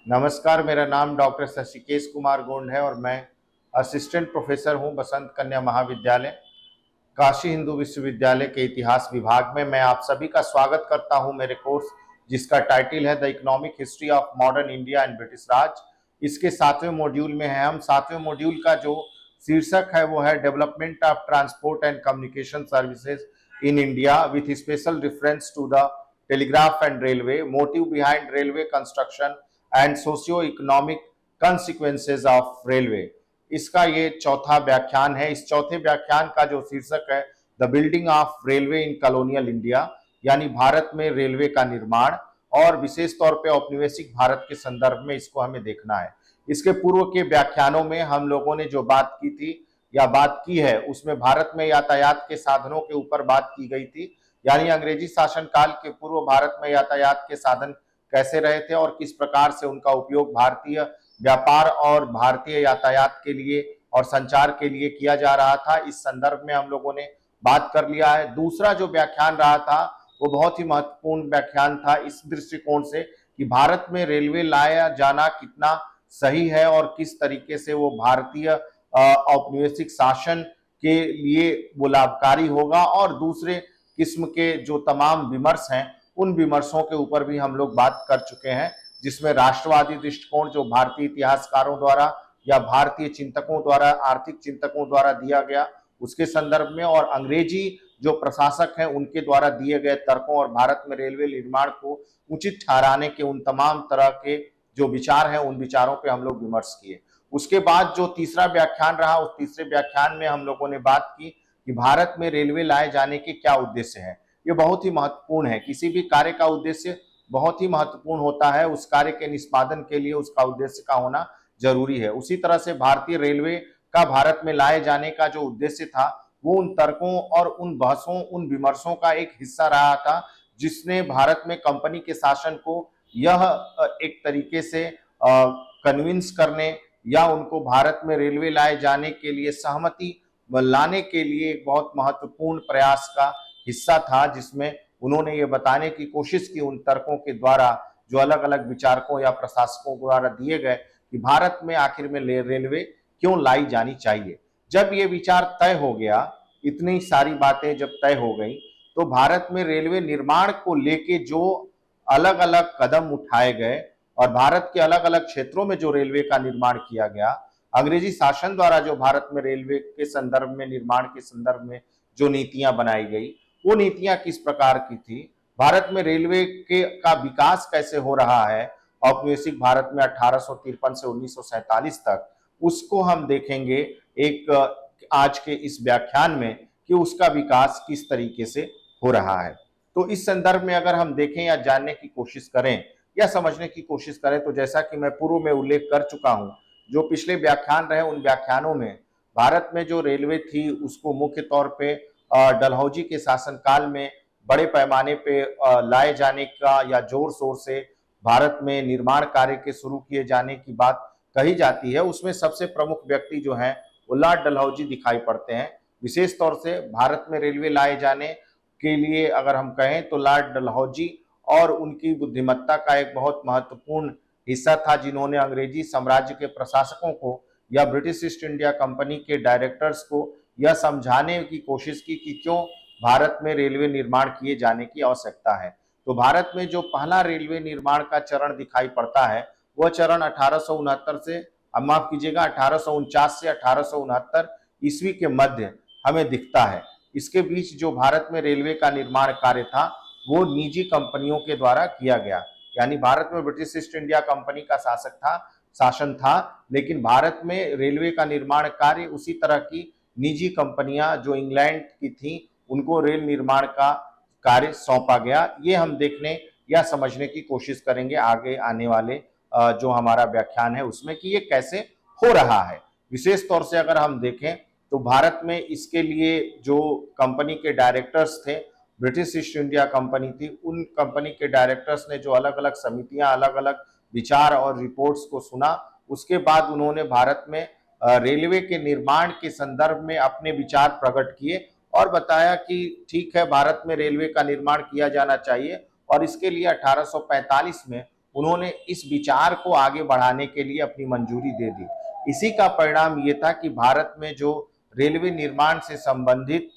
नमस्कार, मेरा नाम डॉक्टर शशिकेश कुमार गोंड है और मैं असिस्टेंट प्रोफेसर हूं बसंत कन्या महाविद्यालय, काशी हिंदू विश्वविद्यालय के इतिहास विभाग में। मैं आप सभी का स्वागत करता हूं मेरे कोर्स जिसका टाइटल है the economic history of modern India and British Raj. इसके 7वें मॉड्यूल में है हम। 7वें मॉड्यूल का जो शीर्षक है वो है development of transport and communication services in India with special reference to the telegraph and railway, motive behind railway construction and socio economic consequences of railway. इसका ये चौथा व्याख्यान है। इस चौथे व्याख्यान का जो शीर्षक है the building of railway in colonial India, यानी भारत में रेलवे का निर्माण, और विशेष तौर पे औपनिवेशिक भारत के संदर्भ में इसको हमें देखना है। इसके पूर्व के व्याख्यानों में हम लोगों ने जो बात की थी या बात की है उसमें भारत में यातायात के साधनों के ऊपर बात की गई थी, यानी अंग्रेजी शासन काल के पूर्व भारत में यातायात के साधन कैसे रहे थे और किस प्रकार से उनका उपयोग भारतीय व्यापार और भारतीय यातायात के लिए और संचार के लिए किया जा रहा था। इस संदर्भ में हम लोगों ने बात कर लिया है। दूसरा जो व्याख्यान रहा था वो बहुत ही महत्वपूर्ण व्याख्यान था इस दृष्टिकोण से कि भारत में रेलवे लाया जाना कितना सही है और किस तरीके से वो भारतीय औपनिवेशिक शासन के लिए वो लाभकारी होगा, और दूसरे किस्म के जो तमाम विमर्श हैं उन विमर्शों के ऊपर भी हम लोग बात कर चुके हैं, जिसमें राष्ट्रवादी दृष्टिकोण जो भारतीय इतिहासकारों द्वारा या भारतीय चिंतकों द्वारा, आर्थिक चिंतकों द्वारा दिया गया उसके संदर्भ में, और अंग्रेजी जो प्रशासक हैं उनके द्वारा दिए गए तर्कों और भारत में रेलवे निर्माण को उचित ठहराने के उन तमाम तरह के जो विचार हैं उन विचारों पे हम लोग विमर्श किए। उसके बाद जो तीसरा व्याख्यान रहा, उस तीसरे व्याख्यान में हम लोगों ने बात की कि भारत में रेलवे लाए जाने के क्या उद्देश्य हैं। ये बहुत ही महत्वपूर्ण है। किसी भी कार्य का उद्देश्य बहुत ही महत्वपूर्ण होता है, उस कार्य के निष्पादन के लिए उसका उद्देश्य का होना जरूरी है। उसी तरह से भारतीय रेलवे का भारत में लाए जाने का जो उद्देश्य था वो उन तर्कों और उन बहसों, उन विमर्शों का एक हिस्सा रहा था, जिसने भारत में कंपनी के शासन को यह एक तरीके से कन्विंस करने या उनको भारत में रेलवे लाए जाने के लिए सहमति लाने के लिए एक बहुत महत्वपूर्ण प्रयास का हिस्सा था, जिसमें उन्होंने ये बताने की कोशिश की उन तर्कों के द्वारा जो अलग अलग विचारकों या प्रशासकों द्वारा दिए गए कि भारत में आखिर में रेलवे क्यों लाई जानी चाहिए। जब ये विचार तय हो गया, इतनी सारी बातें जब तय हो गई, तो भारत में रेलवे निर्माण को लेके जो अलग अलग कदम उठाए गए और भारत के अलग अलग क्षेत्रों में जो रेलवे का निर्माण किया गया, अंग्रेजी शासन द्वारा जो भारत में रेलवे के संदर्भ में, निर्माण के संदर्भ में जो नीतियां बनाई गई, वो नीतियां किस प्रकार की थी, भारत में रेलवे के का विकास कैसे हो रहा है औपनिवेशिक भारत में 1853 से 1947 तक, उसको हम देखेंगे एक आज के इस व्याख्यान में कि उसका विकास किस तरीके से हो रहा है। तो इस संदर्भ में अगर हम देखें या जानने की कोशिश करें या समझने की कोशिश करें, तो जैसा कि मैं पूर्व में उल्लेख कर चुका हूं, जो पिछले व्याख्यान रहे उन व्याख्यानों में भारत में जो रेलवे थी उसको मुख्य तौर पे डलहौजी के शासनकाल में बड़े पैमाने पे लाए जाने का या जोर शोर से भारत में निर्माण कार्य के शुरू किए जाने की बात कही जाती है। उसमें सबसे प्रमुख व्यक्ति जो हैं वो लॉर्ड डलहौजी दिखाई पड़ते हैं। विशेष तौर से भारत में रेलवे लाए जाने के लिए अगर हम कहें तो लॉर्ड डलहौजी और उनकी बुद्धिमत्ता का एक बहुत महत्वपूर्ण हिस्सा था, जिन्होंने अंग्रेजी साम्राज्य के प्रशासकों को या ब्रिटिश ईस्ट इंडिया कंपनी के डायरेक्टर्स को यह समझाने की कोशिश की कि क्यों भारत में रेलवे निर्माण किए जाने की आवश्यकता है। तो भारत में जो पहला रेलवे निर्माण का चरण दिखाई पड़ता है वह चरण 1869 से, माफ कीजिएगा, 1849 से 1869 ईस्वी के मध्य हमें दिखता है। इसके बीच जो भारत में रेलवे का निर्माण कार्य था वो निजी कंपनियों के द्वारा किया गया, यानी भारत में ब्रिटिश ईस्ट इंडिया कंपनी का शासन था, लेकिन भारत में रेलवे का निर्माण कार्य उसी तरह की निजी कंपनियां जो इंग्लैंड की थी उनको रेल निर्माण का कार्य सौंपा गया। ये हम देखने या समझने की कोशिश करेंगे आगे आने वाले जो हमारा व्याख्यान है उसमें कि ये कैसे हो रहा है। विशेष तौर से अगर हम देखें तो भारत में इसके लिए जो कंपनी के डायरेक्टर्स थे, ब्रिटिश ईस्ट इंडिया कंपनी थी, उन कंपनी के डायरेक्टर्स ने जो अलग अलग समितियां, अलग अलग विचार और रिपोर्ट्स को सुना, उसके बाद उन्होंने भारत में रेलवे के निर्माण के संदर्भ में अपने विचार प्रकट किए और बताया कि ठीक है, भारत में रेलवे का निर्माण किया जाना चाहिए, और इसके लिए 1845 में उन्होंने इस विचार को आगे बढ़ाने के लिए अपनी मंजूरी दे दी। इसी का परिणाम ये था कि भारत में जो रेलवे निर्माण से संबंधित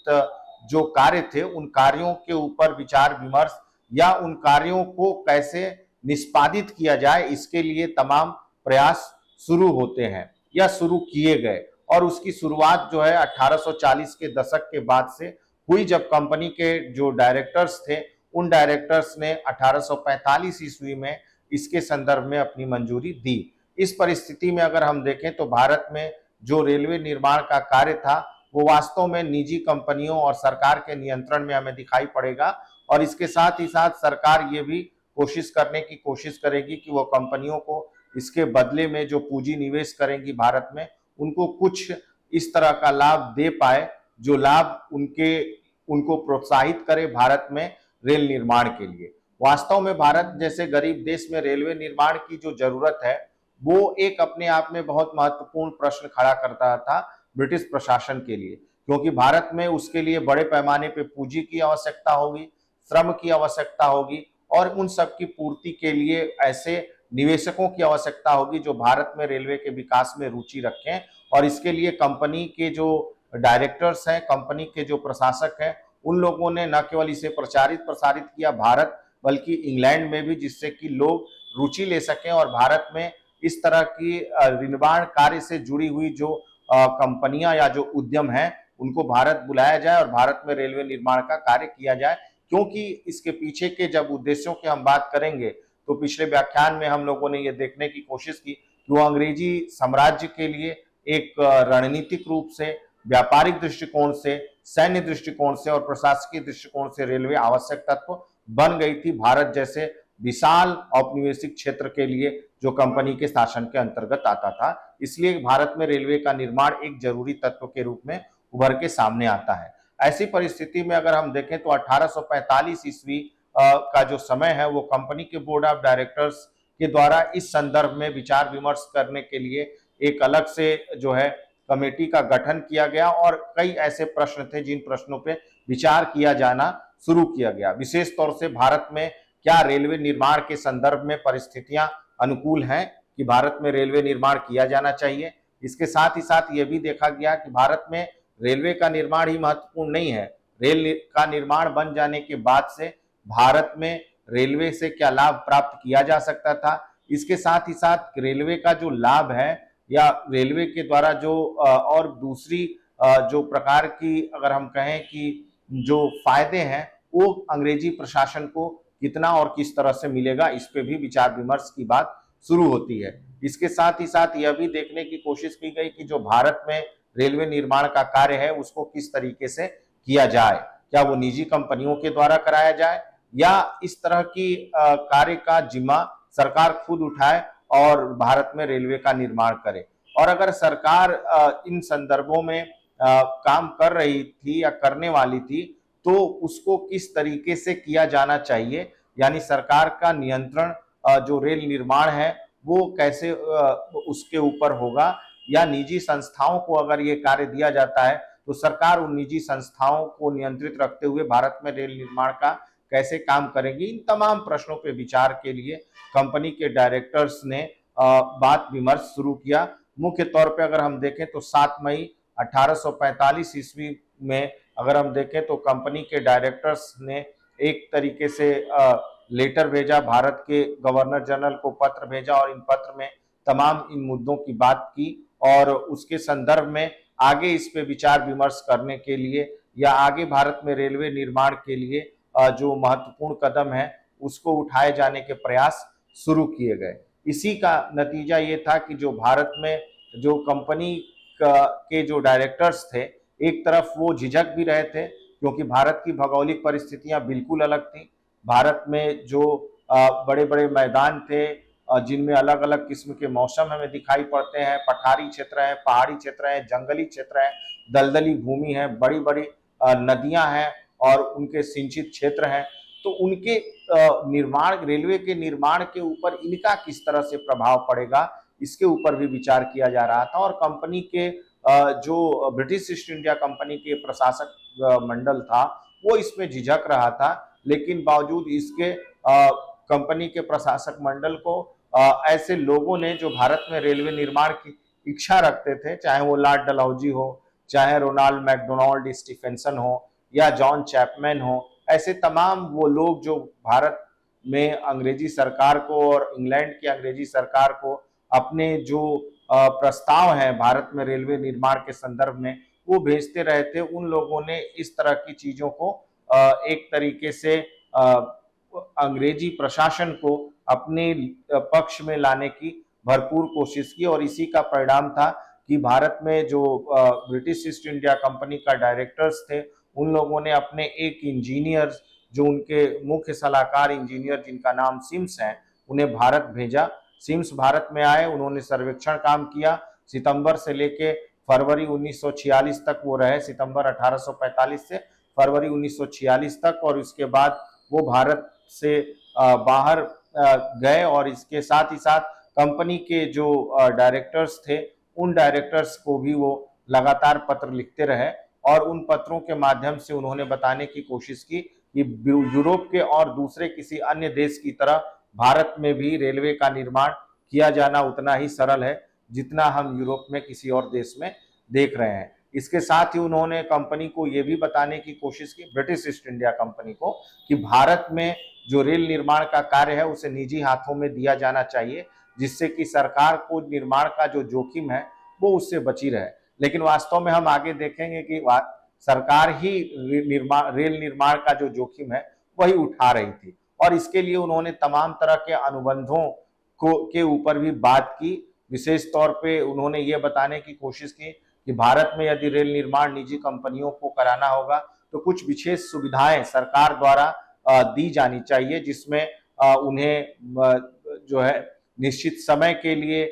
जो कार्य थे, उन कार्यों के ऊपर विचार विमर्श या उन कार्यों को कैसे निष्पादित किया जाए, इसके लिए तमाम प्रयास शुरू होते हैं या शुरू किए गए। और उसकी शुरुआत जो है 1840 के दशक के बाद से हुई, जब कंपनी के जो डायरेक्टर्स थे, उन डायरेक्टर्स ने 1845 ईस्वी में इसके संदर्भ में अपनी मंजूरी दी। इस परिस्थिति में अगर हम देखें तो भारत में जो रेलवे निर्माण का कार्य था वो वास्तव में निजी कंपनियों और सरकार के नियंत्रण में हमें दिखाई पड़ेगा। और इसके साथ ही साथ सरकार ये भी कोशिश करने की कोशिश करेगी कि वो कंपनियों को इसके बदले में जो पूंजी निवेश करेंगी भारत में, उनको कुछ इस तरह का लाभ दे पाए जो लाभ उनको प्रोत्साहित करे भारत में रेल निर्माण के लिए। वास्तव में भारत जैसे गरीब देश में रेलवे निर्माण की जो जरूरत है वो एक अपने आप में बहुत महत्वपूर्ण प्रश्न खड़ा करता था ब्रिटिश प्रशासन के लिए, क्योंकि भारत में उसके लिए बड़े पैमाने पे पूंजी की आवश्यकता होगी, श्रम की आवश्यकता होगी और उन सब की पूर्ति के लिए ऐसे निवेशकों की आवश्यकता होगी जो भारत में रेलवे के विकास में रुचि रखें। और इसके लिए कंपनी के जो डायरेक्टर्स हैं, कंपनी के जो प्रशासक हैं, उन लोगों ने न केवल इसे प्रचारित प्रसारित किया भारत बल्कि इंग्लैंड में भी, जिससे कि लोग रुचि ले सकें और भारत में इस तरह की निर्माण कार्य से जुड़ी हुई जो कंपनियां या जो उद्यम हैं उनको भारत बुलाया जाए और भारत में रेलवे निर्माण का कार्य किया जाए। क्योंकि इसके पीछे के जब उद्देश्यों की हम बात करेंगे तो पिछले व्याख्यान में हम लोगों ने ये देखने की कोशिश की कि वो अंग्रेजी साम्राज्य के लिए एक रणनीतिक रूप से, व्यापारिक दृष्टिकोण से, सैन्य दृष्टिकोण से और प्रशासकीय दृष्टिकोण से रेलवे आवश्यक तत्व बन गई थी भारत जैसे विशाल औपनिवेशिक क्षेत्र के लिए जो कंपनी के शासन के अंतर्गत आता था। इसलिए भारत में रेलवे का निर्माण एक जरूरी तत्व के रूप में उभर के सामने आता है। ऐसी परिस्थिति में अगर हम देखें तो 1845 ईस्वी का जो समय है वो कंपनी के बोर्ड ऑफ डायरेक्टर्स के द्वारा इस संदर्भ में विचार विमर्श करने के लिए एक अलग से जो है कमेटी का गठन किया गया और कई ऐसे प्रश्न थे जिन प्रश्नों पे विचार किया जाना शुरू किया गया। विशेष तौर से भारत में क्या रेलवे निर्माण के संदर्भ में परिस्थितियां अनुकूल हैं कि भारत में रेलवे निर्माण किया जाना चाहिए। इसके साथ ही साथ ये भी देखा गया कि भारत में रेलवे का निर्माण ही महत्वपूर्ण नहीं है, रेल का निर्माण बन जाने के बाद से भारत में रेलवे से क्या लाभ प्राप्त किया जा सकता था। इसके साथ ही साथ रेलवे का जो लाभ है या रेलवे के द्वारा जो और दूसरी जो प्रकार की अगर हम कहें कि जो फायदे हैं वो अंग्रेजी प्रशासन को कितना और किस तरह से मिलेगा, इस पे भी विचार विमर्श की बात शुरू होती है। इसके साथ ही साथ यह भी देखने की कोशिश की गई कि जो भारत में रेलवे निर्माण का कार्य है उसको किस तरीके से किया जाए, क्या वो निजी कंपनियों के द्वारा कराया जाए या इस तरह की कार्य का जिम्मा सरकार खुद उठाए और भारत में रेलवे का निर्माण करे। और अगर सरकार इन संदर्भों में काम कर रही थी या करने वाली थी तो उसको किस तरीके से किया जाना चाहिए, यानी सरकार का नियंत्रण जो रेल निर्माण है वो कैसे उसके ऊपर होगा, या निजी संस्थाओं को अगर ये कार्य दिया जाता है तो सरकार उन निजी संस्थाओं को नियंत्रित रखते हुए भारत में रेल निर्माण का कैसे काम करेंगी। इन तमाम प्रश्नों पे विचार के लिए कंपनी के डायरेक्टर्स ने बात विमर्श शुरू किया। मुख्य तौर पे अगर हम देखें तो 7 मई 1845 ईस्वी में अगर हम देखें तो कंपनी के डायरेक्टर्स ने एक तरीके से लेटर भेजा, भारत के गवर्नर जनरल को पत्र भेजा और इन पत्र में तमाम इन मुद्दों की बात की और उसके संदर्भ में आगे इस पे विचार विमर्श करने के लिए या आगे भारत में रेलवे निर्माण के लिए जो महत्वपूर्ण कदम है उसको उठाए जाने के प्रयास शुरू किए गए। इसी का नतीजा ये था कि जो भारत में जो कंपनी के जो डायरेक्टर्स थे, एक तरफ वो झिझक भी रहे थे क्योंकि भारत की भौगोलिक परिस्थितियां बिल्कुल अलग थी। भारत में जो बड़े बड़े मैदान थे जिनमें अलग अलग किस्म के मौसम हमें दिखाई पड़ते हैं, पठारी क्षेत्र है, पहाड़ी क्षेत्र है, जंगली क्षेत्र है, दलदली भूमि है, बड़ी बड़ी नदियां हैं और उनके सिंचित क्षेत्र हैं। तो उनके निर्माण, रेलवे के निर्माण के ऊपर इनका किस तरह से प्रभाव पड़ेगा, इसके ऊपर भी विचार किया जा रहा था। और कंपनी के जो ब्रिटिश ईस्ट इंडिया कंपनी के प्रशासक मंडल था वो इसमें झिझक रहा था, लेकिन बावजूद इसके कंपनी के प्रशासक मंडल को ऐसे लोगों ने जो भारत में रेलवे निर्माण की इच्छा रखते थे, चाहे वो लॉर्ड डलहौजी हो, चाहे रोनाल्ड मैकडोनाल्ड स्टीफेंसन हो या जॉन चैपमैन हो, ऐसे तमाम वो लोग जो भारत में अंग्रेजी सरकार को और इंग्लैंड की अंग्रेजी सरकार को अपने जो प्रस्ताव हैं भारत में रेलवे निर्माण के संदर्भ में वो भेजते रहे थे, उन लोगों ने इस तरह की चीजों को एक तरीके से अंग्रेजी प्रशासन को अपने पक्ष में लाने की भरपूर कोशिश की और इसी का परिणाम था कि भारत में जो ब्रिटिश ईस्ट इंडिया कंपनी का डायरेक्टर्स थे, उन लोगों ने अपने एक इंजीनियर जो उनके मुख्य सलाहकार इंजीनियर जिनका नाम सिम्स है, उन्हें भारत भेजा। सिम्स भारत में आए, उन्होंने सर्वेक्षण काम किया। सितंबर से लेके फरवरी 1946 तक वो रहे, सितंबर 1845 से फरवरी 1946 तक, और इसके बाद वो भारत से बाहर गए और इसके साथ ही साथ कंपनी के जो डायरेक्टर्स थे उन डायरेक्टर्स को भी वो लगातार पत्र लिखते रहे और उन पत्रों के माध्यम से उन्होंने बताने की कोशिश की कि यूरोप के और दूसरे किसी अन्य देश की तरह भारत में भी रेलवे का निर्माण किया जाना उतना ही सरल है जितना हम यूरोप में किसी और देश में देख रहे हैं। इसके साथ ही उन्होंने कंपनी को यह भी बताने की कोशिश की, ब्रिटिश ईस्ट इंडिया कंपनी को, कि भारत में जो रेल निर्माण का कार्य है उसे निजी हाथों में दिया जाना चाहिए, जिससे कि सरकार को निर्माण का जो जोखिम है वो उससे बची रहे। लेकिन वास्तव में हम आगे देखेंगे कि सरकार ही रेल निर्माण का जो जोखिम है वही उठा रही थी और इसके लिए उन्होंने तमाम तरह के अनुबंधों के ऊपर भी बात की। विशेष तौर पे उन्होंने ये बताने की कोशिश की कि भारत में यदि रेल निर्माण निजी कंपनियों को कराना होगा तो कुछ विशेष सुविधाएं सरकार द्वारा दी जानी चाहिए, जिसमें उन्हें जो है निश्चित समय के लिए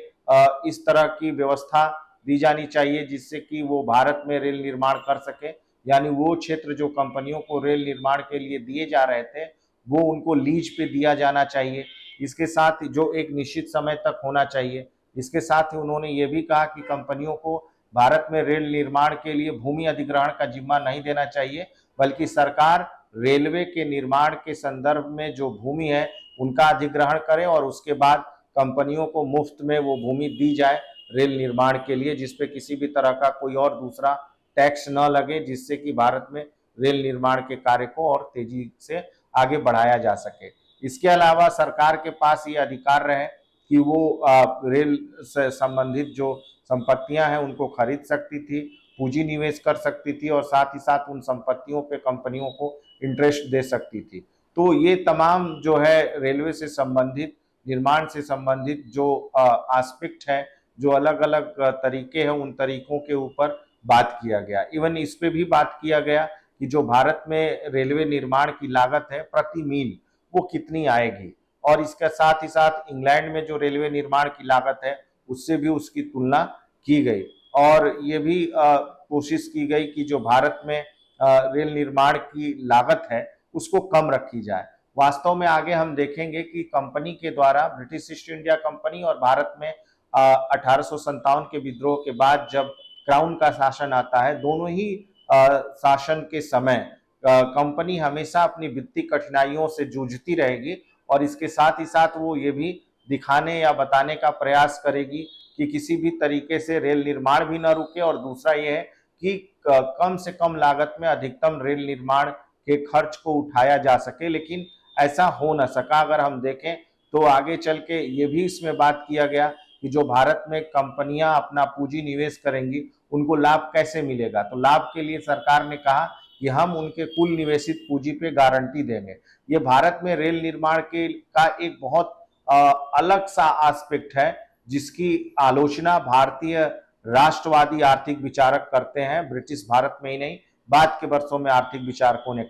इस तरह की व्यवस्था दी जानी चाहिए जिससे कि वो भारत में रेल निर्माण कर सके। यानी वो क्षेत्र जो कंपनियों को रेल निर्माण के लिए दिए जा रहे थे वो उनको लीज पे दिया जाना चाहिए, इसके साथ जो एक निश्चित समय तक होना चाहिए। इसके साथ ही उन्होंने ये भी कहा कि कंपनियों को भारत में रेल निर्माण के लिए भूमि अधिग्रहण का जिम्मा नहीं देना चाहिए, बल्कि सरकार रेलवे के निर्माण के संदर्भ में जो भूमि है उनका अधिग्रहण करे और उसके बाद कंपनियों को मुफ्त में वो भूमि दी जाए रेल निर्माण के लिए, जिसपे किसी भी तरह का कोई और दूसरा टैक्स न लगे, जिससे कि भारत में रेल निर्माण के कार्य को और तेजी से आगे बढ़ाया जा सके। इसके अलावा सरकार के पास ये अधिकार रहे कि वो रेल से संबंधित जो संपत्तियां हैं उनको खरीद सकती थी, पूंजी निवेश कर सकती थी और साथ ही साथ उन संपत्तियों पे कंपनियों को इंटरेस्ट दे सकती थी। तो ये तमाम जो है रेलवे से संबंधित, निर्माण से संबंधित जो एस्पेक्ट है, जो अलग अलग तरीके हैं, उन तरीकों के ऊपर बात किया गया। इवन इस पे भी बात किया गया कि जो भारत में रेलवे निर्माण की लागत है प्रति मील वो कितनी आएगी, और इसके साथ ही साथ इंग्लैंड में जो रेलवे निर्माण की लागत है उससे भी उसकी तुलना की गई और ये भी कोशिश की गई कि जो भारत में रेल निर्माण की लागत है उसको कम रखी जाए। वास्तव में आगे हम देखेंगे कि कंपनी के द्वारा, ब्रिटिश ईस्ट इंडिया कंपनी और भारत में 1857 के विद्रोह के बाद जब क्राउन का शासन आता है, दोनों ही शासन के समय कंपनी हमेशा अपनी वित्तीय कठिनाइयों से जूझती रहेगी और इसके साथ ही साथ वो ये भी दिखाने या बताने का प्रयास करेगी कि किसी भी तरीके से रेल निर्माण भी न रुके और दूसरा ये है कि कम से कम लागत में अधिकतम रेल निर्माण के खर्च को उठाया जा सके, लेकिन ऐसा हो न सका। अगर हम देखें तो आगे चल के ये भी इसमें बात किया गया कि जो भारत में कंपनियां अपना पूंजी निवेश करेंगी उनको लाभ कैसे मिलेगा। तो लाभ के लिए सरकार ने कहा कि हम उनके कुल निवेशित पूंजी पे गारंटी देंगे। ये भारत में रेल निर्माण के का एक बहुत अलग सा एस्पेक्ट है जिसकी आलोचना भारतीय राष्ट्रवादी आर्थिक विचारक करते हैं। ब्रिटिश भारत में ही नहीं, बाद के वर्षों में आर्थिक विचारकों ने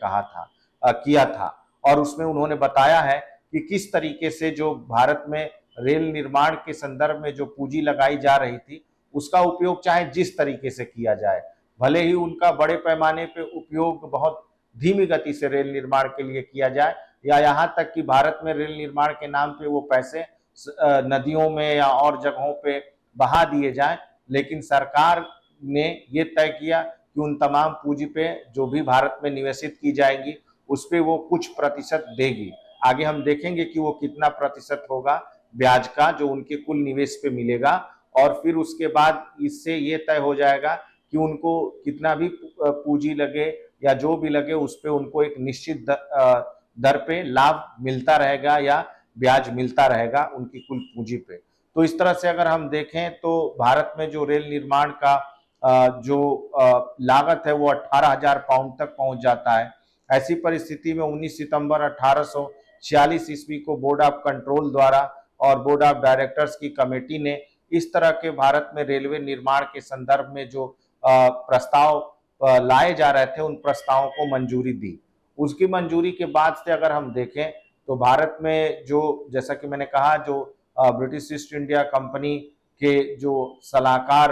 किया था और उसमें उन्होंने बताया है कि किस तरीके से जो भारत में रेल निर्माण के संदर्भ में जो पूंजी लगाई जा रही थी उसका उपयोग चाहे जिस तरीके से किया जाए, भले ही उनका बड़े पैमाने पे उपयोग बहुत धीमी गति से रेल निर्माण के लिए किया जाए या यहाँ तक कि भारत में रेल निर्माण के नाम पे वो पैसे नदियों में या और जगहों पे बहा दिए जाएं, लेकिन सरकार ने ये तय किया कि उन तमाम पूंजी पे जो भी भारत में निवेशित की जाएंगी उस पे वो कुछ प्रतिशत देगी। आगे हम देखेंगे कि वो कितना प्रतिशत होगा ब्याज का जो उनके कुल निवेश पे मिलेगा, और फिर उसके बाद इससे ये तय हो जाएगा कि उनको कितना भी पूंजी लगे या जो भी लगे उस पे उनको एक निश्चित दर पे लाभ मिलता रहेगा या ब्याज मिलता रहेगा उनकी कुल पूंजी पे। तो इस तरह से अगर हम देखें तो भारत में जो रेल निर्माण का जो लागत है वो 18,000 पाउंड तक पहुंच जाता है। ऐसी परिस्थिति में 19 सितंबर 1846 ईस्वी को बोर्ड ऑफ कंट्रोल द्वारा और बोर्ड ऑफ डायरेक्टर्स की कमेटी ने इस तरह के भारत में रेलवे निर्माण के संदर्भ में जो प्रस्ताव लाए जा रहे थे उन प्रस्तावों को मंजूरी दी। उसकी मंजूरी के बाद से अगर हम देखें तो भारत में जो, जैसा कि मैंने कहा, जो ब्रिटिश ईस्ट इंडिया कंपनी के जो सलाहकार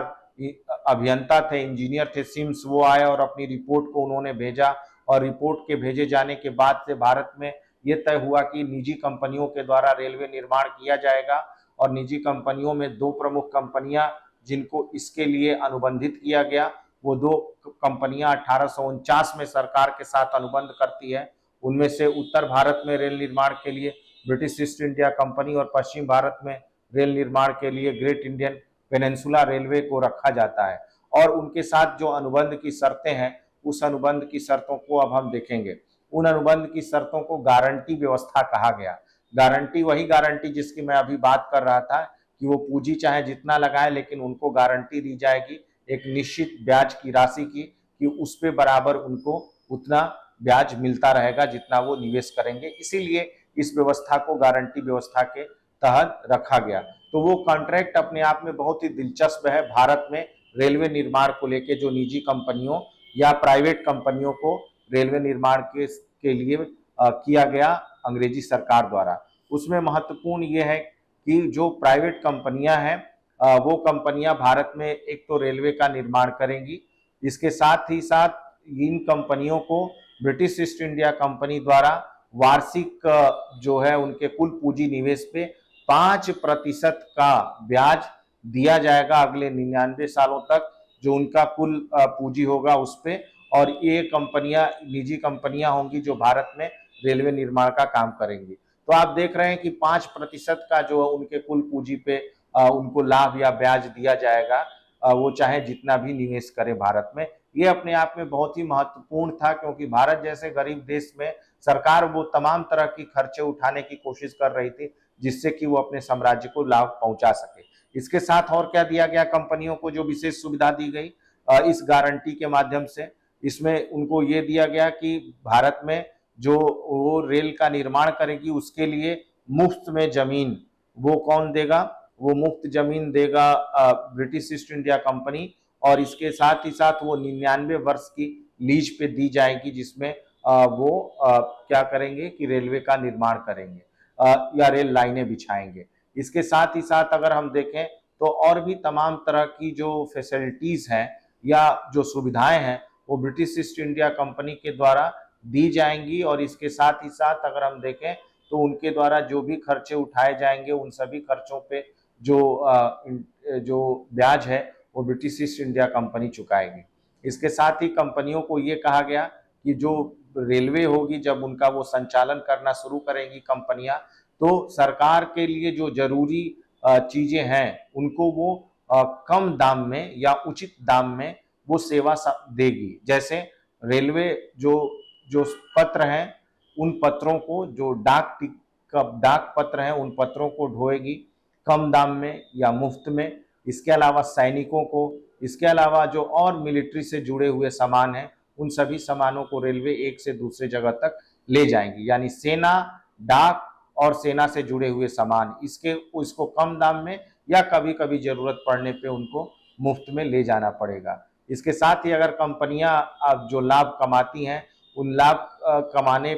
अभियंता थे, इंजीनियर थे, सिम्स, वो आए और अपनी रिपोर्ट को उन्होंने भेजा, और रिपोर्ट के भेजे जाने के बाद से भारत में ये तय हुआ कि निजी कंपनियों के द्वारा रेलवे निर्माण किया जाएगा। और निजी कंपनियों में दो प्रमुख कंपनियां जिनको इसके लिए अनुबंधित किया गया, वो दो कंपनियां 1849 में सरकार के साथ अनुबंध करती है। उनमें से उत्तर भारत में रेल निर्माण के लिए ब्रिटिश ईस्ट इंडिया कंपनी और पश्चिम भारत में रेल निर्माण के लिए ग्रेट इंडियन पेनिनसुला रेलवे को रखा जाता है। और उनके साथ जो अनुबंध की शर्तें हैं, उस अनुबंध की शर्तों को अब हम देखेंगे। उन अनुबंध की शर्तों को गारंटी व्यवस्था कहा गया। गारंटी वही गारंटी जिसकी मैं अभी बात कर रहा था कि वो पूंजी चाहे जितना लगाए लेकिन उनको गारंटी दी जाएगी एक निश्चित ब्याज की राशि की, कि उस पे बराबर उनको उतना ब्याज मिलता रहेगा जितना वो निवेश करेंगे। इसीलिए इस व्यवस्था को गारंटी व्यवस्था के तहत रखा गया। तो वो कॉन्ट्रैक्ट अपने आप में बहुत ही दिलचस्प है। भारत में रेलवे निर्माण को लेके जो निजी कंपनियों या प्राइवेट कंपनियों को रेलवे निर्माण के लिए किया गया अंग्रेजी सरकार द्वारा, उसमें महत्वपूर्ण ये है कि जो प्राइवेट कंपनियां हैं वो कंपनियां भारत में एक तो रेलवे का निर्माण करेंगी, इसके साथ ही साथ इन कंपनियों को ब्रिटिश ईस्ट इंडिया कंपनी द्वारा वार्षिक जो है उनके कुल पूंजी निवेश पे 5% का ब्याज दिया जाएगा अगले 99 सालों तक, जो उनका कुल पूंजी होगा उस पे। और ये कंपनियां निजी कंपनियां होंगी जो भारत में रेलवे निर्माण का काम करेंगी। तो आप देख रहे हैं कि 5% का जो उनके कुल पूंजी पे उनको लाभ या ब्याज दिया जाएगा, वो चाहे जितना भी निवेश करे भारत में। ये अपने आप में बहुत ही महत्वपूर्ण था, क्योंकि भारत जैसे गरीब देश में सरकार वो तमाम तरह की खर्चे उठाने की कोशिश कर रही थी जिससे कि वो अपने साम्राज्य को लाभ पहुंचा सके। इसके साथ और क्या दिया गया कंपनियों को, जो विशेष सुविधा दी गई इस गारंटी के माध्यम से, इसमें उनको ये दिया गया कि भारत में जो वो रेल का निर्माण करेगी उसके लिए मुफ्त में जमीन वो कौन देगा, वो मुफ्त जमीन देगा ब्रिटिश ईस्ट इंडिया कंपनी। और इसके साथ ही साथ वो 99 वर्ष की लीज पे दी जाएगी, जिसमें वो क्या करेंगे कि रेलवे का निर्माण करेंगे या रेल लाइनें बिछाएंगे। इसके साथ ही साथ अगर हम देखें तो और भी तमाम तरह की जो फैसिलिटीज हैं या जो सुविधाएं हैं वो ब्रिटिश ईस्ट इंडिया कंपनी के द्वारा दी जाएंगी। और इसके साथ ही साथ अगर हम देखें तो उनके द्वारा जो भी खर्चे उठाए जाएंगे उन सभी खर्चों पे जो ब्याज है वो ब्रिटिश ईस्ट इंडिया कंपनी चुकाएगी। इसके साथ ही कंपनियों को ये कहा गया कि जो रेलवे होगी जब उनका वो संचालन करना शुरू करेंगी कंपनियां, तो सरकार के लिए जो जरूरी चीजें हैं उनको वो कम दाम में या उचित दाम में वो सेवा देगी। जैसे रेलवे जो पत्र हैं उन पत्रों को, जो डाक पत्र हैं उन पत्रों को ढोएगी कम दाम में या मुफ्त में। इसके अलावा सैनिकों को, इसके अलावा जो और मिलिट्री से जुड़े हुए सामान हैं उन सभी सामानों को रेलवे एक से दूसरे जगह तक ले जाएंगी। यानी सेना, डाक और सेना से जुड़े हुए सामान इसको कम दाम में या कभी कभी जरूरत पड़ने पे उनको मुफ्त में ले जाना पड़ेगा। इसके साथ ही अगर कंपनियां अब जो लाभ कमाती हैं उन लाभ कमाने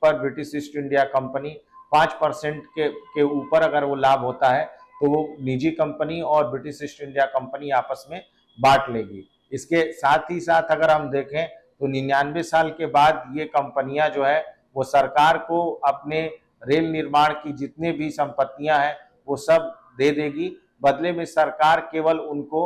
पर ब्रिटिश ईस्ट इंडिया कंपनी 5% के ऊपर अगर वो लाभ होता है तो वो निजी कंपनी और ब्रिटिश ईस्ट इंडिया कंपनी आपस में बांट लेगी। इसके साथ ही साथ अगर हम देखें तो 99 साल के बाद ये कंपनियां जो है वो सरकार को अपने रेल निर्माण की जितने भी संपत्तियां हैं वो सब दे देगी। बदले में सरकार केवल उनको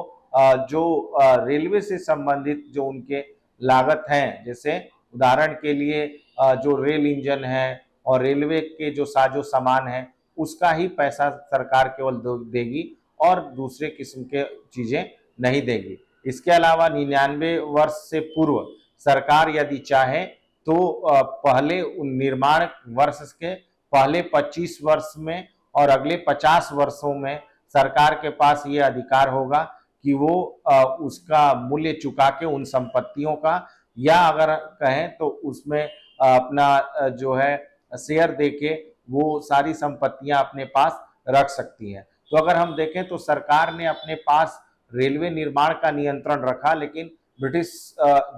जो रेलवे से संबंधित जो उनके लागत हैं, जैसे उदाहरण के लिए जो रेल इंजन है और रेलवे के जो साजो सामान है उसका ही पैसा सरकार केवल देगी और दूसरे किस्म के चीजें नहीं देगी। इसके अलावा 99 वर्ष से पूर्व सरकार यदि चाहे तो पहले निर्माण वर्ष के पहले 25 वर्ष में और अगले 50 वर्षों में सरकार के पास ये अधिकार होगा कि वो उसका मूल्य चुका के उन संपत्तियों का, या अगर कहें तो उसमें अपना जो है शेयर देके वो सारी संपत्तियां अपने पास रख सकती हैं। तो अगर हम देखें तो सरकार ने अपने पास रेलवे निर्माण का नियंत्रण रखा, लेकिन ब्रिटिश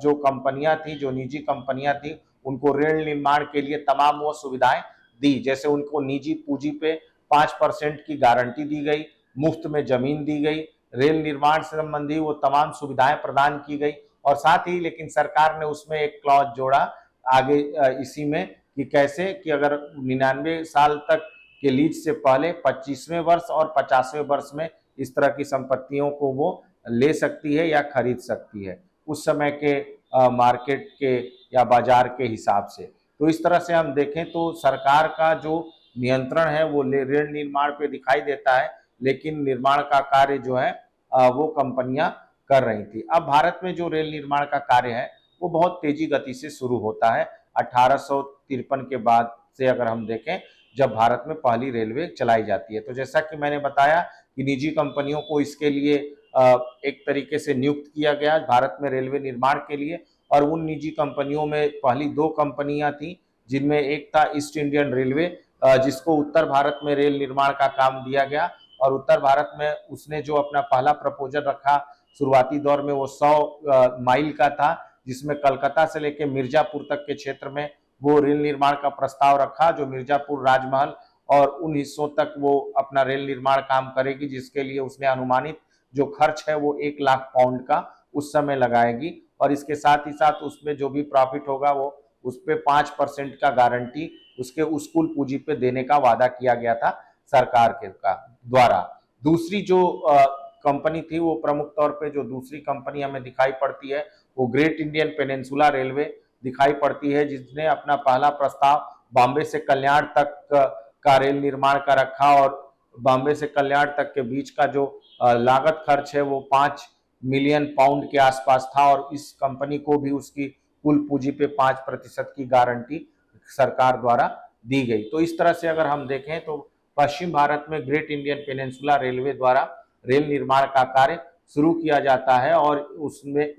जो कंपनियां थी, जो निजी कंपनियां थी, उनको रेल निर्माण के लिए तमाम वो सुविधाएं दी। जैसे उनको निजी पूंजी पे 5% की गारंटी दी गई, मुफ्त में जमीन दी गई, रेल निर्माण से संबंधी वो तमाम सुविधाएं प्रदान की गई। और साथ ही लेकिन सरकार ने उसमें एक क्लॉज जोड़ा आगे इसी में कि कैसे कि अगर 99 साल तक के लीज से पहले 25वें वर्ष और 50वें वर्ष में इस तरह की संपत्तियों को वो ले सकती है या खरीद सकती है उस समय के मार्केट के या बाजार के हिसाब से। तो इस तरह से हम देखें तो सरकार का जो नियंत्रण है वो रेल निर्माण पे दिखाई देता है, लेकिन निर्माण का कार्य जो है वो कंपनियां कर रही थी। अब भारत में जो रेल निर्माण का कार्य है वो बहुत तेजी गति से शुरू होता है 1853 के बाद से, अगर हम देखें जब भारत में पहली रेलवे चलाई जाती है। तो जैसा कि मैंने बताया कि निजी कंपनियों को इसके लिए एक तरीके से नियुक्त किया गया भारत में रेलवे निर्माण के लिए, और उन निजी कंपनियों में पहली 2 कंपनियां थी, जिनमें एक था ईस्ट इंडियन रेलवे, जिसको उत्तर भारत में रेल निर्माण का काम दिया गया, और उत्तर भारत में उसने जो अपना पहला प्रपोजल रखा शुरुआती दौर में वो 100 माइल का था, जिसमें कलकत्ता से लेकर मिर्जापुर तक के क्षेत्र में वो रेल निर्माण का प्रस्ताव रखा, जो मिर्जापुर, राजमहल और उन हिस्सों तक वो अपना रेल निर्माण काम करेगी, जिसके लिए उसने अनुमानित जो खर्च है वो 1 लाख पाउंड का उस समय लगाएगी। और इसके साथ ही साथ उसमें जो भी प्रॉफिट होगा वो उस पर 5% का गारंटी उसके उस कुल पूंजी पे देने का वादा किया गया था सरकार के द्वारा। दूसरी जो कंपनी थी वो प्रमुख तौर पे जो दूसरी कंपनी हमें दिखाई पड़ती है वो ग्रेट इंडियन पेनिनसुला रेलवे दिखाई पड़ती है, जिसने अपना पहला प्रस्ताव बॉम्बे से कल्याण तक का रेल निर्माण का रखा, और बॉम्बे से कल्याण तक के बीच का जो लागत खर्च है वो 5 मिलियन पाउंड के आसपास था, और इस कंपनी को भी उसकी कुल पूंजी पे 5% की गारंटी सरकार द्वारा दी गई। तो इस तरह से अगर हम देखें तो पश्चिम भारत में ग्रेट इंडियन पेनिनसुला रेलवे द्वारा रेल निर्माण का कार्य शुरू किया जाता है, और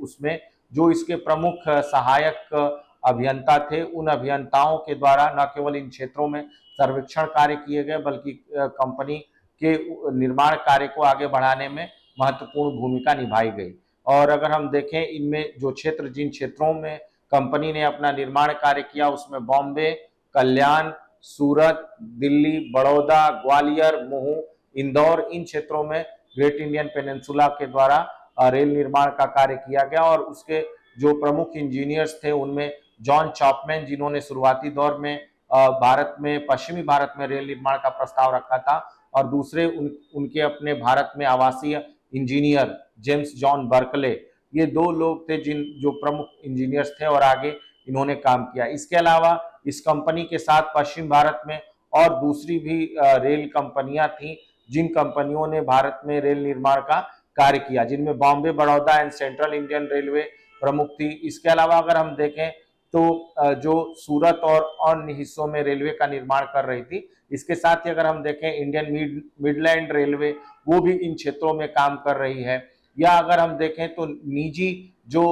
उसमें जो इसके प्रमुख सहायक अभियंता थे, उन अभियंताओं के द्वारा न केवल इन क्षेत्रों में सर्वेक्षण कार्य किए गए, बल्कि कंपनी के निर्माण कार्य को आगे बढ़ाने में महत्वपूर्ण भूमिका निभाई गई। और अगर हम देखें इनमें जो क्षेत्र, जिन क्षेत्रों में कंपनी ने अपना निर्माण कार्य किया, उसमें बॉम्बे, कल्याण, सूरत, दिल्ली, बड़ौदा, ग्वालियर, महू, इंदौर, इन क्षेत्रों में ग्रेट इंडियन पेनिनसुला के द्वारा रेल निर्माण का कार्य किया गया। और उसके जो प्रमुख इंजीनियर्स थे उनमें जॉन चॉपमैन, जिन्होंने शुरुआती दौर में भारत में, पश्चिमी भारत में रेल निर्माण का प्रस्ताव रखा था, और दूसरे उनके अपने भारत में आवासीय इंजीनियर जेम्स जॉन बर्कले, ये 2 लोग थे जो प्रमुख इंजीनियर्स थे और आगे इन्होंने काम किया। इसके अलावा इस कंपनी के साथ पश्चिम भारत में और दूसरी भी रेल कंपनियां थीं, जिन कंपनियों ने भारत में रेल निर्माण का कार्य किया, जिनमें Bombay, Baroda and central Indian railway प्रमुख थी। इसके अलावा अगर हम देखें तो जो सूरत और अन्य हिस्सों में रेलवे का निर्माण कर रही थी, इसके साथ ही अगर हम देखें इंडियन मिडलैंड रेलवे, वो भी इन क्षेत्रों में काम कर रही है। या अगर हम देखें तो निजी जो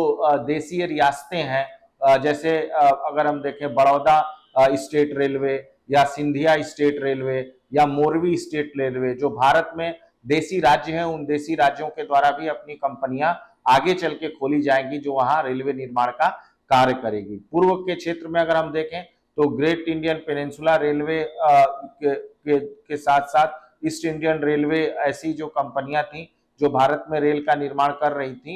देशीय रियासतें हैं, जैसे अगर हम देखें बड़ौदा स्टेट रेलवे या सिंधिया स्टेट रेलवे या मोरवी स्टेट रेलवे, जो भारत में देसी राज्य हैं, उन देसी राज्यों के द्वारा भी अपनी कंपनियां आगे चल के खोली जाएंगी, जो वहां रेलवे निर्माण का कार्य करेगी। पूर्व के क्षेत्र में अगर हम देखें तो ग्रेट इंडियन पेनिनसुला रेलवे के साथ साथ ईस्ट इंडियन रेलवे ऐसी जो कंपनियां थी जो भारत में रेल का निर्माण कर रही थी।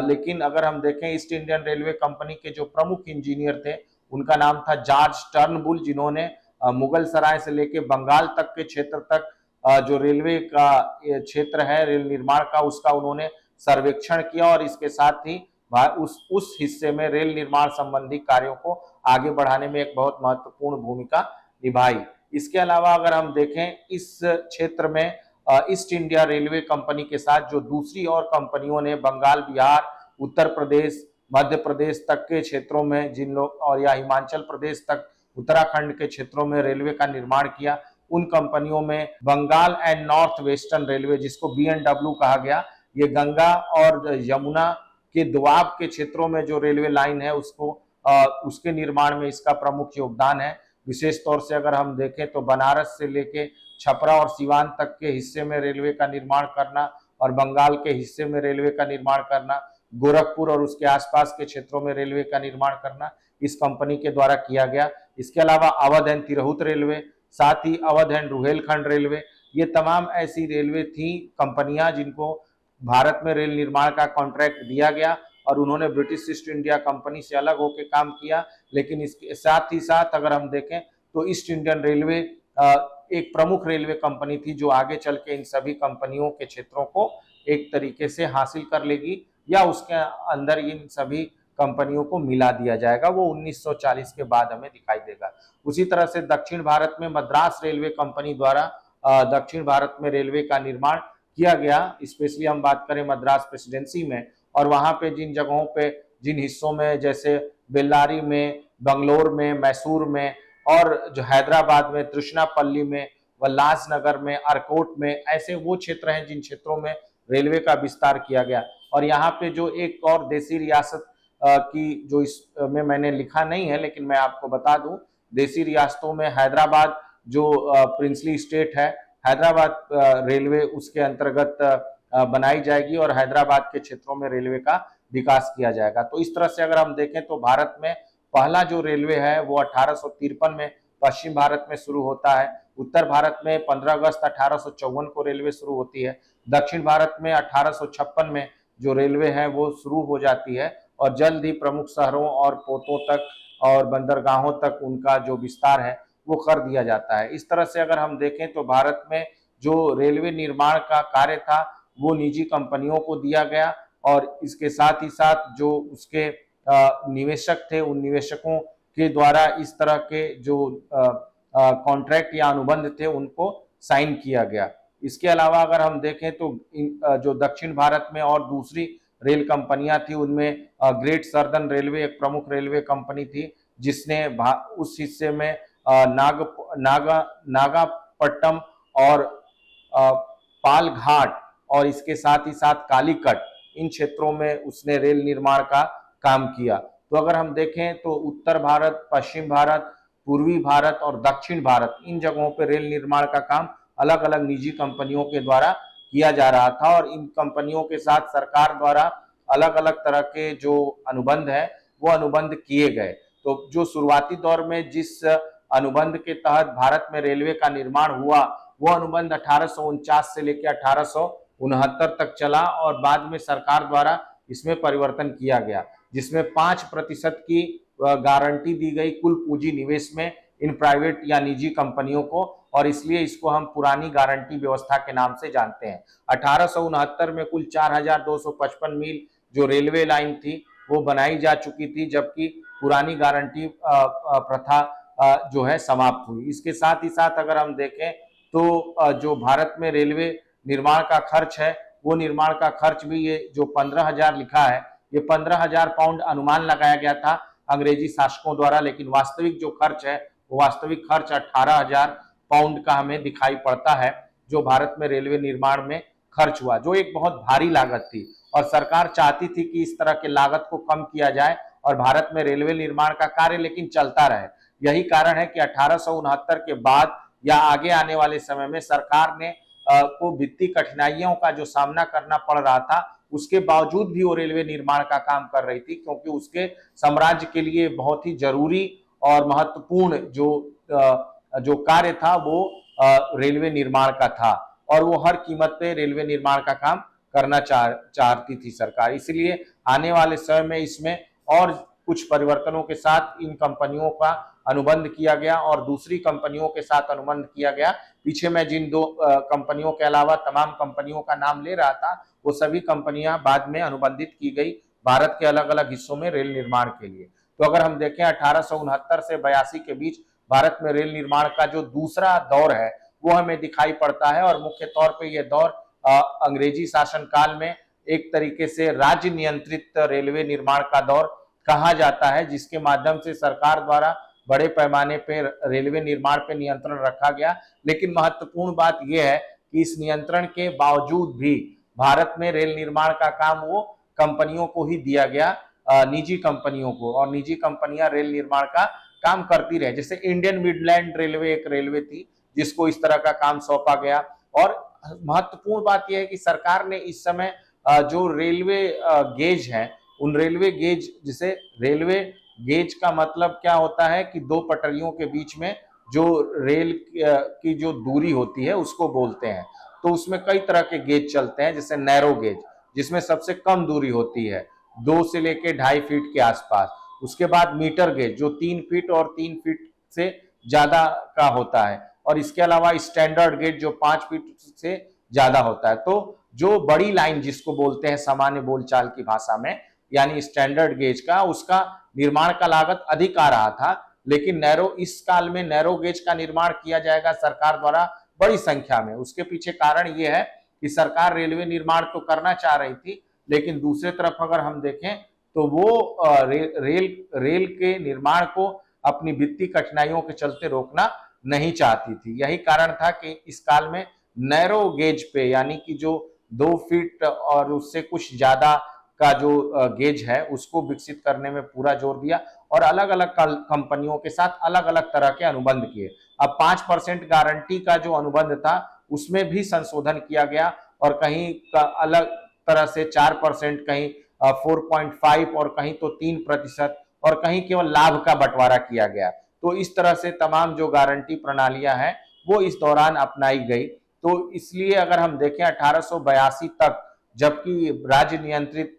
लेकिन अगर हम देखें ईस्ट इंडियन रेलवे कंपनी के जो प्रमुख इंजीनियर थे उनका नाम था जॉर्ज टर्नबुल, जिन्होंने मुगल सराय से लेकर बंगाल तक के क्षेत्र तक जो रेलवे का क्षेत्र है रेल निर्माण का, उसका उन्होंने सर्वेक्षण किया, और इसके साथ ही उस हिस्से में रेल निर्माण संबंधी कार्यों को आगे बढ़ाने में एक बहुत महत्वपूर्ण भूमिका निभाई। इसके अलावा अगर हम देखें इस क्षेत्र में ईस्ट इंडिया रेलवे कंपनी के साथ जो दूसरी और कंपनियों ने बंगाल, बिहार, उत्तर प्रदेश, मध्य प्रदेश तक के क्षेत्रों में जिन लोग और या हिमाचल प्रदेश तक उत्तराखंड के क्षेत्रों में रेलवे का निर्माण किया, उन कंपनियों में Bengal and north western railway, जिसको BNW कहा गया, ये गंगा और यमुना के दोआब के क्षेत्रों में जो रेलवे लाइन है उसके निर्माण में इसका प्रमुख योगदान है। विशेष तौर से अगर हम देखें तो बनारस से लेके छपरा और सिवान तक के हिस्से में रेलवे का निर्माण करना और बंगाल के हिस्से में रेलवे का निर्माण करना, गोरखपुर और उसके आसपास के क्षेत्रों में रेलवे का निर्माण करना इस कंपनी के द्वारा किया गया। इसके अलावा अवध एंड तिरहुत रेलवे, साथ ही अवध एंड रुहेलखंड रेलवे, ये तमाम ऐसी रेलवे थी कंपनियां जिनको भारत में रेल निर्माण का कॉन्ट्रैक्ट दिया गया और उन्होंने ब्रिटिश ईस्ट इंडिया कंपनी से अलग होकर काम किया। लेकिन इसके साथ ही साथ अगर हम देखें तो ईस्ट इंडियन रेलवे एक प्रमुख रेलवे कंपनी थी जो आगे चल के इन सभी कंपनियों के क्षेत्रों को एक तरीके से हासिल कर लेगी या उसके अंदर इन सभी कंपनियों को मिला दिया जाएगा। वो 1940 के बाद हमें दिखाई देगा। उसी तरह से दक्षिण भारत में मद्रास रेलवे कंपनी द्वारा दक्षिण भारत में रेलवे का निर्माण किया गया। स्पेशली हम बात करें मद्रास प्रेसिडेंसी में, और वहां पे जिन जगहों पे, जिन हिस्सों में, जैसे बेल्लारी में, बंगलोर में, मैसूर में और जो हैदराबाद में, तृष्णापल्ली में, वल्लासनगर में, अरकोट में, ऐसे वो क्षेत्र हैं जिन क्षेत्रों में रेलवे का विस्तार किया गया। और यहाँ पे जो एक और देसी रियासत की जो इसमें मैंने लिखा नहीं है लेकिन मैं आपको बता दूं, देसी रियासतों में हैदराबाद जो प्रिंसली स्टेट है, हैदराबाद रेलवे उसके अंतर्गत बनाई जाएगी और हैदराबाद के क्षेत्रों में रेलवे का विकास किया जाएगा। तो इस तरह से अगर हम देखें तो भारत में पहला जो रेलवे है वो 1853 में पश्चिम भारत में शुरू होता है। उत्तर भारत में 15 अगस्त 1854 को रेलवे शुरू होती है। दक्षिण भारत में 1856 में जो रेलवे है वो शुरू हो जाती है और जल्द ही प्रमुख शहरों और पोतों तक और बंदरगाहों तक उनका जो विस्तार है वो कर दिया जाता है। इस तरह से अगर हम देखें तो भारत में जो रेलवे निर्माण का कार्य था वो निजी कंपनियों को दिया गया और इसके साथ ही साथ जो उसके निवेशक थे, उन निवेशकों के द्वारा इस तरह के जो कॉन्ट्रैक्ट या अनुबंध थे उनको साइन किया गया। इसके अलावा अगर हम देखें तो जो दक्षिण भारत में और दूसरी रेल कंपनियां थी उनमें ग्रेट सर्दर्न रेलवे एक प्रमुख रेलवे कंपनी थी जिसने उस हिस्से में नागापट्टनम और पालघाट और इसके साथ ही साथ कालीकट, इन क्षेत्रों में उसने रेल निर्माण का काम किया। तो अगर हम देखें तो उत्तर भारत, पश्चिम भारत, पूर्वी भारत और दक्षिण भारत, इन जगहों पर रेल निर्माण का काम अलग अलग निजी कंपनियों के द्वारा किया जा रहा था और इन कंपनियों के साथ सरकार द्वारा अलग अलग तरह के जो अनुबंध है वो अनुबंध किए गए। तो जो शुरुआती दौर में जिस अनुबंध के तहत भारत में रेलवे का निर्माण हुआ वो अनुबंध 1849 से लेकर 1869 तक चला और बाद में सरकार द्वारा इसमें परिवर्तन किया गया, जिसमें 5% की गारंटी दी गई कुल पूंजी निवेश में इन प्राइवेट या निजी कंपनियों को, और इसलिए इसको हम पुरानी गारंटी व्यवस्था के नाम से जानते हैं। 1869 में कुल 4255 मील जो रेलवे लाइन थी वो बनाई जा चुकी थी, जबकि पुरानी गारंटी प्रथा जो है समाप्त हुई। इसके साथ ही साथ अगर हम देखें तो जो भारत में रेलवे निर्माण का खर्च है वो निर्माण का खर्च भी ये जो 15,000 लिखा है ये 15,000 पाउंड अनुमान लगाया गया था अंग्रेजी शासकों द्वारा, लेकिन वास्तविक जो खर्च है वो वास्तविक खर्च 18,000 पाउंड का हमें दिखाई पड़ता है जो भारत में रेलवे निर्माण में खर्च हुआ, जो एक बहुत भारी लागत थी और सरकार चाहती थी कि इस तरह के लागत को कम किया जाए और भारत में रेलवे निर्माण का कार्य लेकिन चलता रहे। यही कारण है कि 1869 के बाद या आगे आने वाले समय में सरकार ने को वित्तीय कठिनाइयों का जो सामना करना पड़ रहा था उसके बावजूद भी वो रेलवे निर्माण का काम कर रही थी, क्योंकि उसके साम्राज्य के लिए बहुत ही जरूरी और महत्वपूर्ण जो कार्य था वो रेलवे निर्माण का था और वो हर कीमत पे रेलवे निर्माण का काम करना चाहती थी सरकार। इसलिए आने वाले समय में इसमें और कुछ परिवर्तनों के साथ इन कंपनियों का अनुबंध किया गया और दूसरी कंपनियों के साथ अनुबंध किया गया। पीछे मैं जिन दो कंपनियों के अलावा तमाम कंपनियों का नाम ले रहा था वो सभी कंपनियां बाद में अनुबंधित की गई भारत के अलग अलग हिस्सों में रेल निर्माण के लिए। तो अगर हम देखें 1869 से 82 के बीच भारत में रेल निर्माण का जो दूसरा दौर है वो हमें दिखाई पड़ता है। और मुख्य तौर पे ये दौर अंग्रेजी शासनकाल में एक तरीके से राज्य नियंत्रित रेलवे निर्माण का दौर कहा जाता है, जिसके माध्यम से सरकार द्वारा बड़े पैमाने पे रेलवे निर्माण पे नियंत्रण रखा गया। लेकिन महत्वपूर्ण बात यह है कि इस नियंत्रण के बावजूद भी भारत में रेल निर्माण का काम वो कंपनियों को ही दिया गया, निजी कंपनियों को, और निजी कंपनियां रेल निर्माण का काम करती रहे। जैसे इंडियन मिडलैंड रेलवे एक रेलवे थी जिसको इस तरह का काम सौंपा गया। और महत्वपूर्ण बात यह है कि सरकार ने इस समय जो रेलवे गेज है, उन रेलवे गेज, जिसे रेलवे गेज का मतलब क्या होता है कि दो पटरियों के बीच में जो रेल की जो दूरी होती है उसको बोलते हैं। तो उसमें कई तरह के गेज चलते हैं, जैसे नैरो गेज जिसमें सबसे कम दूरी होती है 2 से लेके 2.5 फीट के आसपास। उसके बाद मीटर गेज जो 3 फीट और 3 फीट से ज्यादा का होता है। और इसके अलावा स्टैंडर्ड गेज जो 5 फीट से ज्यादा होता है। तो जो बड़ी लाइन जिसको बोलते हैं सामान्य बोलचाल की भाषा में, यानी स्टैंडर्ड गेज का, उसका निर्माण का लागत अधिक आ रहा था। लेकिन इस काल में नैरो गेज का निर्माण किया जाएगा सरकार द्वारा बड़ी संख्या में। उसके पीछे कारण यह है कि सरकार रेलवे निर्माण तो करना चाह रही थी, लेकिन दूसरी तरफ अगर हम देखें तो वो रेल के निर्माण को अपनी वित्तीय कठिनाइयों के चलते रोकना नहीं चाहती थी। यही कारण था कि इस काल में नैरो गेज पे, यानी कि जो 2 फीट और उससे कुछ ज्यादा का जो गेज है उसको विकसित करने में पूरा जोर दिया और अलग अलग कंपनियों के साथ अलग अलग तरह के अनुबंध किए। अब 5% गारंटी का जो अनुबंध था उसमें भी संशोधन किया गया और कहीं का अलग तरह से 4%, कहीं 4.5 और कहीं तो 3% और कहीं केवल लाभ का बंटवारा किया गया। तो इस तरह से तमाम जो गारंटी प्रणालियां हैं वो इस दौरान अपनाई गई। तो इसलिए अगर हम देखें 1882 तक, जबकि राज्य नियंत्रित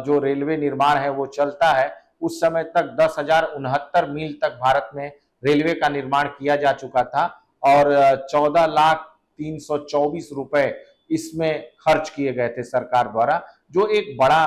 जो रेलवे निर्माण है वो चलता है, उस समय तक 10,069 मील तक भारत में रेलवे का निर्माण किया जा चुका था और 14,324 रुपए इसमें खर्च किए गए थे सरकार द्वारा, जो एक बड़ा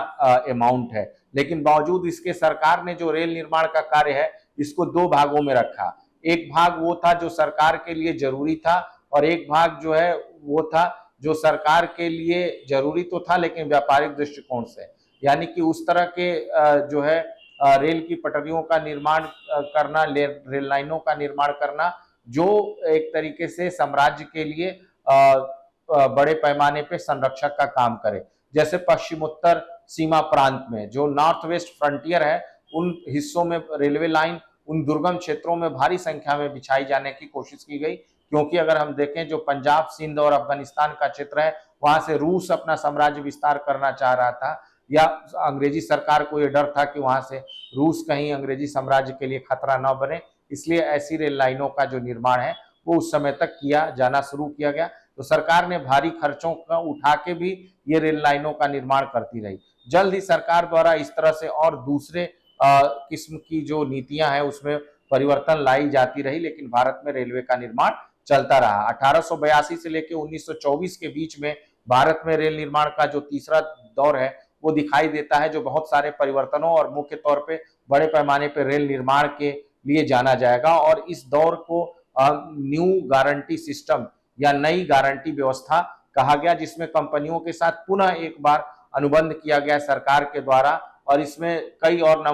अमाउंट है। लेकिन बावजूद इसके सरकार ने जो रेल निर्माण का कार्य है इसको 2 भागों में रखा। एक भाग वो था जो सरकार के लिए जरूरी था और एक भाग जो है वो था जो सरकार के लिए जरूरी तो था लेकिन व्यापारिक दृष्टिकोण से, यानी कि उस तरह के जो है रेल की पटरियों का निर्माण करना, रेल लाइनों का निर्माण करना जो एक तरीके से साम्राज्य के लिए बड़े पैमाने पे संरक्षक का काम करे। जैसे पश्चिमोत्तर सीमा प्रांत में जो नॉर्थ वेस्ट फ्रंटियर है, उन हिस्सों में रेलवे लाइन उन दुर्गम क्षेत्रों में भारी संख्या में बिछाई जाने की कोशिश की गई, क्योंकि अगर हम देखें जो पंजाब, सिंध और अफगानिस्तान का क्षेत्र है वहां से रूस अपना साम्राज्य विस्तार करना चाह रहा था, या अंग्रेजी सरकार को यह डर था कि वहां से रूस कहीं अंग्रेजी साम्राज्य के लिए खतरा न बने, इसलिए ऐसी रेल लाइनों का जो निर्माण है वो उस समय तक किया जाना शुरू किया गया। तो सरकार ने भारी खर्चों का उठा के भी ये रेल लाइनों का निर्माण करती रही। जल्द ही सरकार द्वारा इस तरह से और दूसरे किस्म की जो नीतियां हैं उसमें परिवर्तन लाई जाती रही, लेकिन भारत में रेलवे का निर्माण चलता रहा। 1882 से लेकर 1924 के बीच में भारत में रेल निर्माण का जो तीसरा दौर है वो दिखाई देता है, जो बहुत सारे परिवर्तनों और मुख्य तौर पे बड़े पैमाने पे रेल निर्माण के लिए जाना जाएगा। और इस दौर को न्यू गारंटी सिस्टम या नई गारंटी व्यवस्था कहा गया, जिसमें कंपनियों के साथ पुनः एक बार अनुबंध किया गया सरकार के द्वारा और इसमें कई और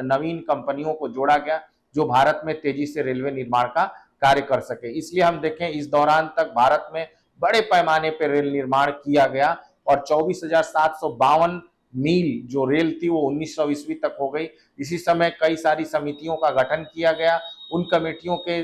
नवीन कंपनियों को जोड़ा गया जो भारत में तेजी से रेलवे निर्माण का कार्य कर सके। इसलिए हम देखें इस दौरान तक भारत में बड़े पैमाने पर रेल निर्माण किया गया और 24,752 मील जो रेल थी वो 1900 ईस्वी तक हो गई। इसी समय कई सारी समितियों का गठन किया गया। उन कमेटियों के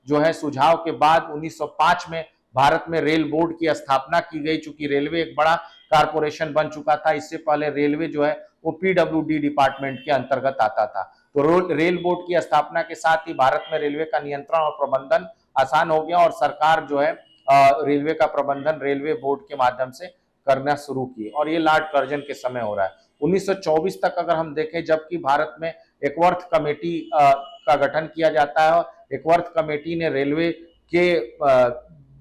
जो है सुझाव के बाद 1905 में भारत में रेल बोर्ड की स्थापना की गई। चूंकि रेलवे एक बड़ा कारपोरेशन बन चुका था, इससे पहले रेलवे जो है वो पीडब्ल्यूडी डिपार्टमेंट के अंतर्गत आता था। तो रेल बोर्ड की स्थापना के साथ ही भारत में रेलवे का नियंत्रण और प्रबंधन आसान हो गया और सरकार जो है रेलवे का प्रबंधन रेलवे बोर्ड के माध्यम से करना शुरू की और ये लॉर्ड कर्जन के समय हो रहा है। 1924 तक अगर हम देखें, जबकि भारत में एकवर्थ कमेटी का गठन किया जाता है। एकवर्थ कमेटी ने रेलवे के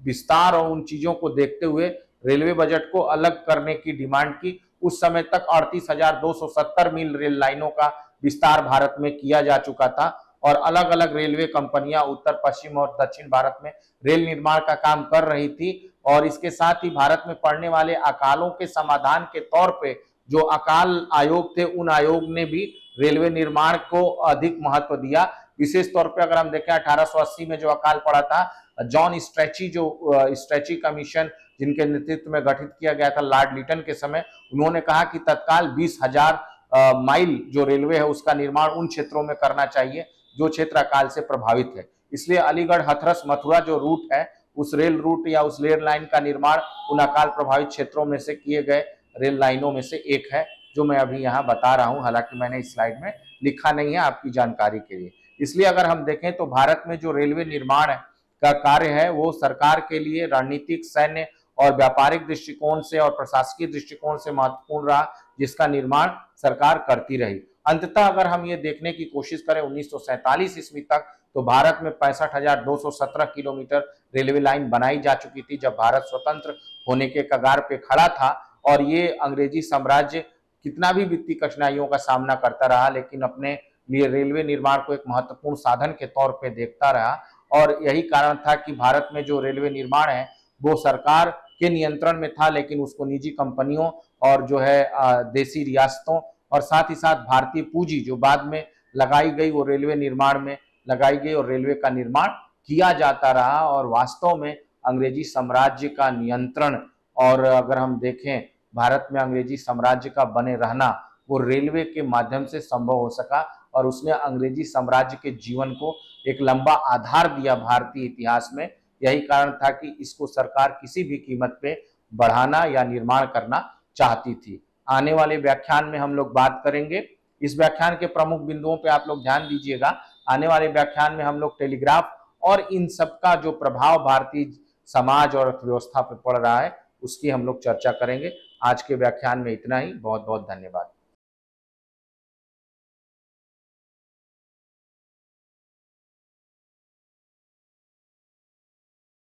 विस्तार और उन चीजों को देखते हुए रेलवे बजट को अलग करने की डिमांड की। उस समय तक 38,270 मील रेल लाइनों का विस्तार भारत में किया जा चुका था और अलग अलग रेलवे कंपनियां उत्तर पश्चिम और दक्षिण भारत में रेल निर्माण का काम कर रही थी। और इसके साथ ही भारत में पड़ने वाले अकालों के समाधान के तौर पे जो अकाल आयोग थे, उन आयोग ने भी रेलवे निर्माण को अधिक महत्व दिया। विशेष तौर पे अगर हम देखें 1880 में जो अकाल पड़ा था, जॉन स्ट्रेची जो स्ट्रेची कमीशन जिनके नेतृत्व में गठित किया गया था लॉर्ड लिटन के समय, उन्होंने कहा कि तत्काल 20,000 माइल जो रेलवे है उसका निर्माण उन क्षेत्रों में करना चाहिए जो क्षेत्र अकाल से प्रभावित है। इसलिए अलीगढ़ हथरस मथुरा जो रूट है, उस रेल रूट या उस रेल लाइन का निर्माण उन अकाल प्रभावित क्षेत्रों में से किए गए रेल लाइनों में से एक है, जो मैं अभी यहाँ बता रहा हूँ। हालांकि मैंने इस स्लाइड में लिखा नहीं है, आपकी जानकारी के लिए। इसलिए अगर हम देखें तो भारत में जो रेलवे निर्माण का कार्य है वो सरकार के लिए रणनीतिक, सैन्य और व्यापारिक दृष्टिकोण से और प्रशासकीय दृष्टिकोण से महत्वपूर्ण रहा, जिसका निर्माण सरकार करती रही। अंततः अगर हम ये देखने की कोशिश करें 1947 ईस्वी तक, तो भारत में 65,217 किलोमीटर रेलवे लाइन बनाई जा चुकी थी जब भारत स्वतंत्र होने के कगार पे खड़ा था। और ये अंग्रेजी साम्राज्य कितना भी वित्तीय कठिनाइयों का सामना करता रहा, लेकिन अपने लिए रेलवे निर्माण को एक महत्वपूर्ण साधन के तौर पे देखता रहा। और यही कारण था कि भारत में जो रेलवे निर्माण है वो सरकार के नियंत्रण में था, लेकिन उसको निजी कंपनियों और जो है देसी रियासतों और साथ ही साथ भारतीय पूंजी जो बाद में लगाई गई वो रेलवे निर्माण में लगाई गई और रेलवे का निर्माण किया जाता रहा। और वास्तव में अंग्रेजी साम्राज्य का नियंत्रण, और अगर हम देखें भारत में अंग्रेजी साम्राज्य का बने रहना, वो रेलवे के माध्यम से संभव हो सका। और उसने अंग्रेजी साम्राज्य के जीवन को एक लंबा आधार दिया भारतीय इतिहास में। यही कारण था कि इसको सरकार किसी भी कीमत पे बढ़ाना या निर्माण करना चाहती थी। आने वाले व्याख्यान में हम लोग बात करेंगे। इस व्याख्यान के प्रमुख बिंदुओं पे आप लोग ध्यान दीजिएगा। आने वाले व्याख्यान में हम लोग टेलीग्राफ और इन सब का जो प्रभाव भारतीय समाज और अर्थव्यवस्था पे पड़ रहा है उसकी हम लोग चर्चा करेंगे। आज के व्याख्यान में इतना ही। बहुत बहुत धन्यवाद।